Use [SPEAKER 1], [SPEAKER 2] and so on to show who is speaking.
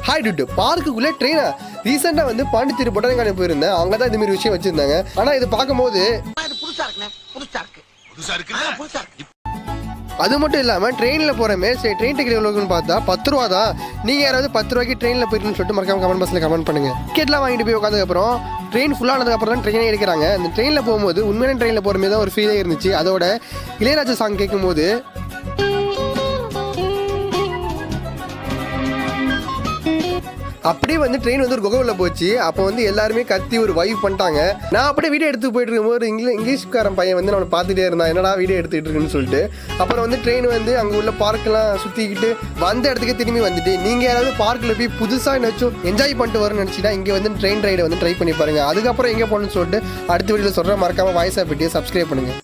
[SPEAKER 1] Hi டுட்டு, பார்க்குள்ளே ட்ரெயினா ரீசெண்டா வந்து Pondicherry botanical போயிருந்தேன். அங்கதான் இந்த மாதிரி விஷயம் வச்சிருந்தாங்க. ஆனா இது பார்க்கும்போது அது மட்டும் இல்லாமல் ட்ரெயினில் போகிறமே சரி ட்ரெயின் டிக்கெட் எவ்வளோன்னு பார்த்தா 10 ரூபா தான். நீங்கள் யாராவது 10 ரூபாய்க்கு ட்ரெயினில் போயிருக்குன்னு சொல்லிட்டு மறக்காம கமெண்ட் பாக்ஸில் கமெண்ட் பண்ணுங்கள். டிக்கெட்லாம் வாங்கிட்டு போய் உட்காந்ததுக்கப்புறம் ட்ரெயின் ஃபுல்லானதுக்கப்புறம் தான் ட்ரெயினே எடுக்கிறாங்க. அந்த ட்ரெயினில் போகும்போது உண்மையான ட்ரெயினில் போகிற மாதிரி தான் ஒரு ஃபீலே இருந்துச்சு. அதோட இளையராஜா சாங் கேட்கும்போது அப்படியே வந்து ட்ரெயின் வந்து ஒரு குகைக்குள்ள போச்சு. அப்போ வந்து எல்லாருமே கத்தி ஒரு வைப் பண்ணிட்டாங்க. நான் அப்படியே வீடியோ எடுத்து போயிட்டு இருக்கும்போது இங்கிலீஷ்காரன் பையன் வந்து நம்மளை பார்த்துட்டே இருந்தான், என்னடா வீடியோ எடுத்துக்கிட்டு இருக்குன்னு சொல்லிட்டு. அப்புறம் வந்து ட்ரெயின் வந்து அங்கே உள்ள பார்க்கெல்லாம் சுற்றிக்கிட்டு வந்த இடத்துக்கு திரும்பி வந்துட்டு நீங்கள் யாராவது பார்க்கில் போய் புதுசாக என்னாச்சும் என்ஜாய் பண்ணிட்டு வரணும்னு நினச்சிட்டா இங்கே வந்து ட்ரெயின் ரைடை வந்து ட்ரை பண்ணி பாருங்கள். அதுக்கப்புறம் எங்கே போகணும்னு சொல்லிட்டு அடுத்த வீடியோவில் சொல்கிறேன். மறக்காமல் வாய்ஸ் ஆஃப் வெட்டியை சப்ஸ்கிரைப் பண்ணுங்கள்.